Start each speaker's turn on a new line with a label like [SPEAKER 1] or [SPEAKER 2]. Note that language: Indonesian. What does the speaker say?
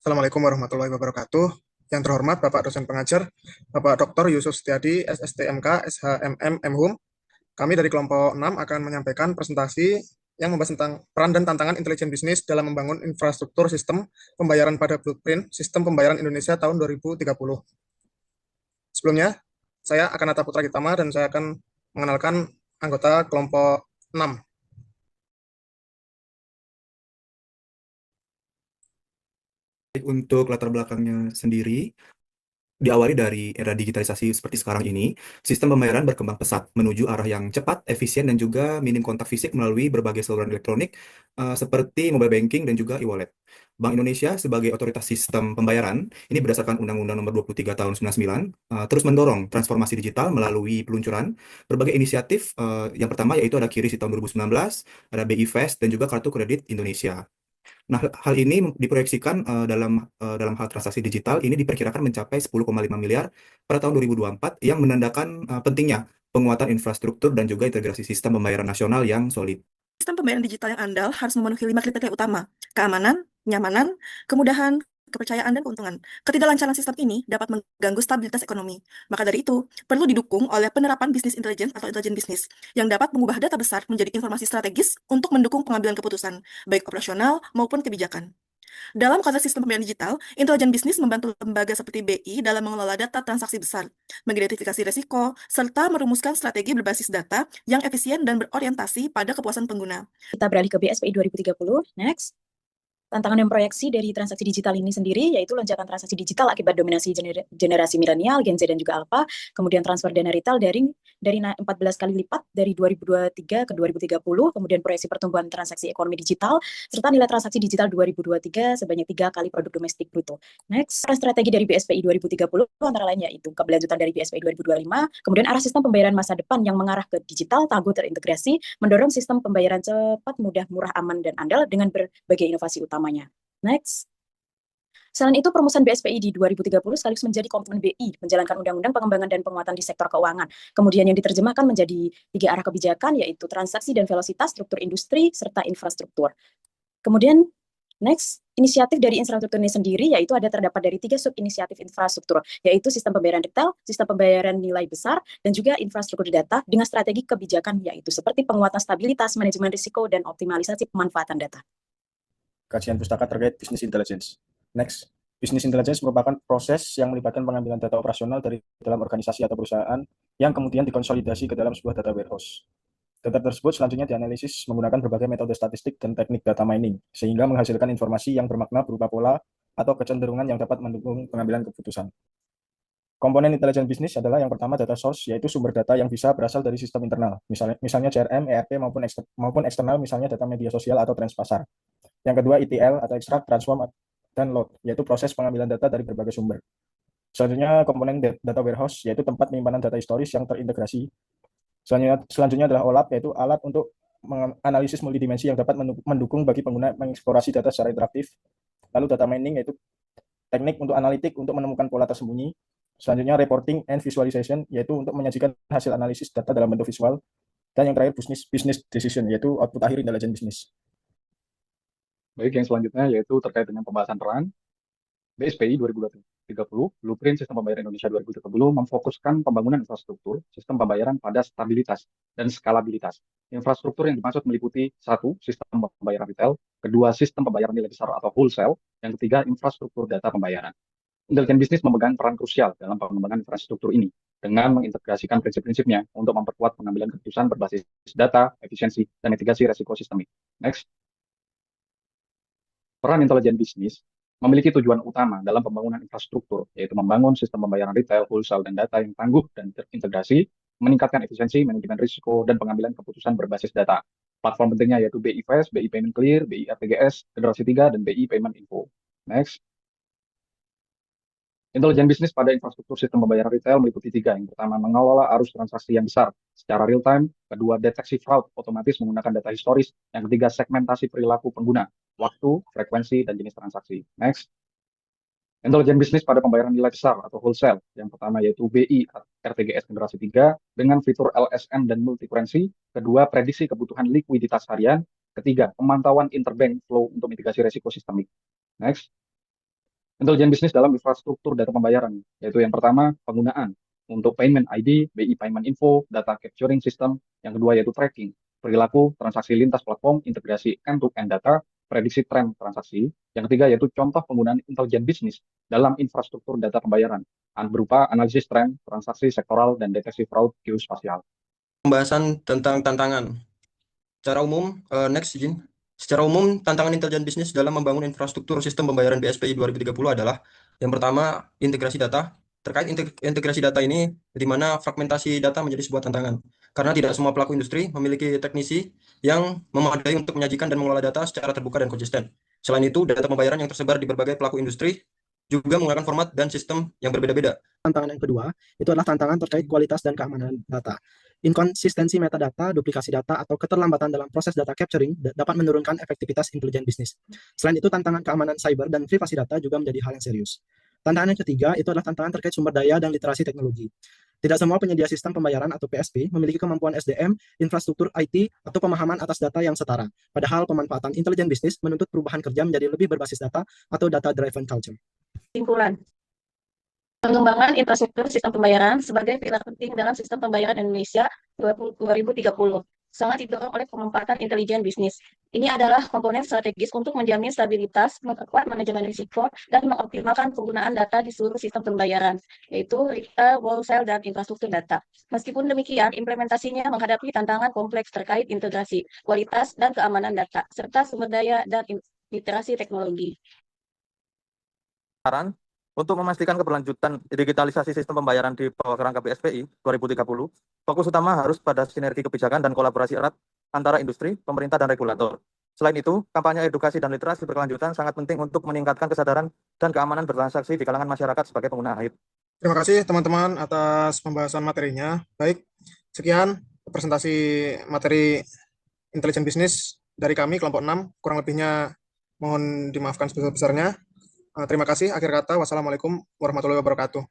[SPEAKER 1] Assalamualaikum warahmatullahi wabarakatuh. Yang terhormat Bapak dosen pengajar, Bapak Dr. Yusuf Setiadi, SSTMK, SHMM, MHUM. Kami dari kelompok 6 akan menyampaikan presentasi yang membahas tentang peran dan tantangan intelijen bisnis dalam membangun infrastruktur sistem pembayaran pada blueprint sistem pembayaran Indonesia tahun 2030. Sebelumnya, saya akan Atta Putra Kitama dan saya akan mengenalkan anggota kelompok 6.
[SPEAKER 2] Untuk latar belakangnya sendiri, diawali dari era digitalisasi seperti sekarang ini, sistem pembayaran berkembang pesat menuju arah yang cepat, efisien, dan juga minim kontak fisik melalui berbagai saluran elektronik seperti mobile banking dan juga e-wallet. Bank Indonesia sebagai otoritas sistem pembayaran, ini berdasarkan Undang-Undang Nomor 23 Tahun 99, terus mendorong transformasi digital melalui peluncuran berbagai inisiatif. Yang pertama yaitu ada QRIS di tahun 2019, ada BI Fast, dan juga Kartu Kredit Indonesia. Nah, hal ini diproyeksikan dalam hal transaksi digital ini diperkirakan mencapai 10,5 miliar pada tahun 2024 yang menandakan pentingnya penguatan infrastruktur dan juga integrasi sistem pembayaran nasional yang solid.
[SPEAKER 3] Sistem pembayaran digital yang andal harus memenuhi 5 kriteria utama: keamanan, kenyamanan, kemudahan, kepercayaan, dan keuntungan. Ketidaklancaran sistem ini dapat mengganggu stabilitas ekonomi. Maka dari itu, perlu didukung oleh penerapan bisnis intelijen atau intelijen bisnis yang dapat mengubah data besar menjadi informasi strategis untuk mendukung pengambilan keputusan, baik operasional maupun kebijakan. Dalam konteks sistem pembayaran digital, intelijen bisnis membantu lembaga seperti BI dalam mengelola data transaksi besar, mengidentifikasi risiko, serta merumuskan strategi berbasis data yang efisien dan berorientasi pada kepuasan pengguna.
[SPEAKER 4] Kita beralih ke BSPI 2030. Next. Tantangan dan proyeksi dari transaksi digital ini sendiri yaitu lonjakan transaksi digital akibat dominasi generasi milenial, Gen Z, dan juga Alpha, kemudian transfer dana retail daring dari 14 kali lipat dari 2023 ke 2030, kemudian proyeksi pertumbuhan transaksi ekonomi digital, serta nilai transaksi digital 2023 sebanyak 3 kali produk domestik bruto. Next, strategi dari BSPI 2030 antara lain yaitu keberlanjutan dari BSPI 2025, kemudian arah sistem pembayaran masa depan yang mengarah ke digital, tangguh, terintegrasi, mendorong sistem pembayaran cepat, mudah, murah, aman, dan andal dengan berbagai inovasi utamanya. Next. Selain itu, perumusan BSPI di 2030 sekaligus menjadi komitmen BI menjalankan undang-undang pengembangan dan penguatan di sektor keuangan. Kemudian yang diterjemahkan menjadi 3 arah kebijakan, yaitu transaksi dan velositas, struktur industri, serta infrastruktur. Kemudian, next, inisiatif dari infrastruktur ini sendiri, yaitu ada terdapat dari 3 sub-inisiatif infrastruktur, yaitu sistem pembayaran retail, sistem pembayaran nilai besar, dan juga infrastruktur data dengan strategi kebijakan, yaitu seperti penguatan stabilitas, manajemen risiko, dan optimalisasi pemanfaatan data.
[SPEAKER 5] Kajian pustaka terkait business intelligence. Next, business intelligence merupakan proses yang melibatkan pengambilan data operasional dari dalam organisasi atau perusahaan yang kemudian dikonsolidasi ke dalam sebuah data warehouse. Data tersebut selanjutnya dianalisis menggunakan berbagai metode statistik dan teknik data mining, sehingga menghasilkan informasi yang bermakna berupa pola atau kecenderungan yang dapat mendukung pengambilan keputusan. Komponen intelijen bisnis adalah yang pertama data source, yaitu sumber data yang bisa berasal dari sistem internal, misalnya CRM, ERP, maupun eksternal, misalnya data media sosial atau trends pasar. Yang kedua ETL atau extract, transform, dan load, yaitu proses pengambilan data dari berbagai sumber. Selanjutnya komponen data warehouse, yaitu tempat penyimpanan data historis yang terintegrasi. Selanjutnya adalah OLAP, yaitu alat untuk menganalisis multidimensi yang dapat mendukung bagi pengguna mengeksplorasi data secara interaktif. Lalu data mining, yaitu teknik untuk analitik untuk menemukan pola tersembunyi. Selanjutnya reporting and visualization, yaitu untuk menyajikan hasil analisis data dalam bentuk visual. Dan yang terakhir business decision, yaitu output akhir intelijen bisnis.
[SPEAKER 6] Baik, yang selanjutnya yaitu terkait dengan pembahasan peran. BSPI 2030, Blueprint Sistem Pembayaran Indonesia 2030 memfokuskan pembangunan infrastruktur sistem pembayaran pada stabilitas dan skalabilitas. Infrastruktur yang dimaksud meliputi 1. Sistem pembayaran retail, 2. Sistem pembayaran nilai besar atau wholesale, yang ketiga infrastruktur data pembayaran. Intelijen bisnis memegang peran krusial dalam pengembangan infrastruktur ini dengan mengintegrasikan prinsip-prinsipnya untuk memperkuat pengambilan keputusan berbasis data, efisiensi, dan mitigasi resiko sistemik. Next. Peran intelijen bisnis memiliki tujuan utama dalam pembangunan infrastruktur, yaitu membangun sistem pembayaran retail, wholesale, dan data yang tangguh dan terintegrasi, meningkatkan efisiensi, manajemen risiko, dan pengambilan keputusan berbasis data. Platform pentingnya yaitu BI Fast, BI Payment Clear, BI RTGS, Generasi 3, dan BI Payment Info. Next. Intelijen bisnis pada infrastruktur sistem pembayaran retail meliputi 3. Yang pertama, mengelola arus transaksi yang besar secara real time. Kedua, deteksi fraud otomatis menggunakan data historis. Yang ketiga, segmentasi perilaku pengguna, waktu, frekuensi, dan jenis transaksi. Next. Intelijen bisnis pada pembayaran nilai besar atau wholesale. Yang pertama yaitu BI RTGS Generasi 3 dengan fitur LSM dan multi-currency. Kedua, prediksi kebutuhan likuiditas harian. Ketiga, pemantauan interbank flow untuk mitigasi resiko sistemik. Next. Intelijen bisnis dalam infrastruktur data pembayaran, yaitu yang pertama penggunaan untuk payment ID, BI payment info, data capturing system, yang kedua yaitu tracking, perilaku, transaksi lintas platform, integrasi end-to-end data, prediksi tren transaksi, yang ketiga yaitu contoh penggunaan intelijen bisnis dalam infrastruktur data pembayaran, berupa analisis tren, transaksi sektoral, dan deteksi fraud geospasial.
[SPEAKER 7] Pembahasan tentang tantangan. Secara umum, next izin. Secara umum, tantangan intelijen bisnis dalam membangun infrastruktur sistem pembayaran BSPI 2030 adalah yang pertama, integrasi data. Terkait integrasi data ini, di mana fragmentasi data menjadi sebuah tantangan. Karena tidak semua pelaku industri memiliki teknisi yang memadai untuk menyajikan dan mengelola data secara terbuka dan konsisten. Selain itu, data pembayaran yang tersebar di berbagai pelaku industri juga menggunakan format dan sistem yang berbeda-beda.
[SPEAKER 8] Tantangan yang kedua, itu adalah tantangan terkait kualitas dan keamanan data. Inkonsistensi metadata, duplikasi data, atau keterlambatan dalam proses data capturing dapat menurunkan efektivitas intelijen bisnis. Selain itu, tantangan keamanan cyber dan privasi data juga menjadi hal yang serius. Tantangan yang ketiga, itu adalah tantangan terkait sumber daya dan literasi teknologi. Tidak semua penyedia sistem pembayaran atau PSP memiliki kemampuan SDM, infrastruktur IT, atau pemahaman atas data yang setara. Padahal pemanfaatan intelijen bisnis menuntut perubahan kerja menjadi lebih berbasis data atau data-driven culture.
[SPEAKER 3] Kesimpulan. Pengembangan infrastruktur sistem pembayaran sebagai pilar penting dalam sistem pembayaran Indonesia 2030 sangat didorong oleh pemanfaatan intelijen bisnis. Ini adalah komponen strategis untuk menjamin stabilitas, memperkuat manajemen risiko, dan mengoptimalkan penggunaan data di seluruh sistem pembayaran, yaitu retail, wholesale, dan infrastruktur data. Meskipun demikian, implementasinya menghadapi tantangan kompleks terkait integrasi, kualitas, dan keamanan data, serta sumber daya dan literasi teknologi.
[SPEAKER 9] Untuk memastikan keberlanjutan digitalisasi sistem pembayaran di bawah kerangka BSPI 2030, fokus utama harus pada sinergi kebijakan dan kolaborasi erat antara industri, pemerintah, dan regulator. Selain itu, kampanye edukasi dan literasi berkelanjutan sangat penting untuk meningkatkan kesadaran dan keamanan bertransaksi di kalangan masyarakat sebagai pengguna AHIP.
[SPEAKER 1] Terima kasih teman-teman atas pembahasan materinya. Baik, sekian presentasi materi intelijen bisnis dari kami, kelompok 6. Kurang lebihnya mohon dimaafkan sebesar-besarnya. Terima kasih. Akhir kata, wassalamualaikum warahmatullahi wabarakatuh.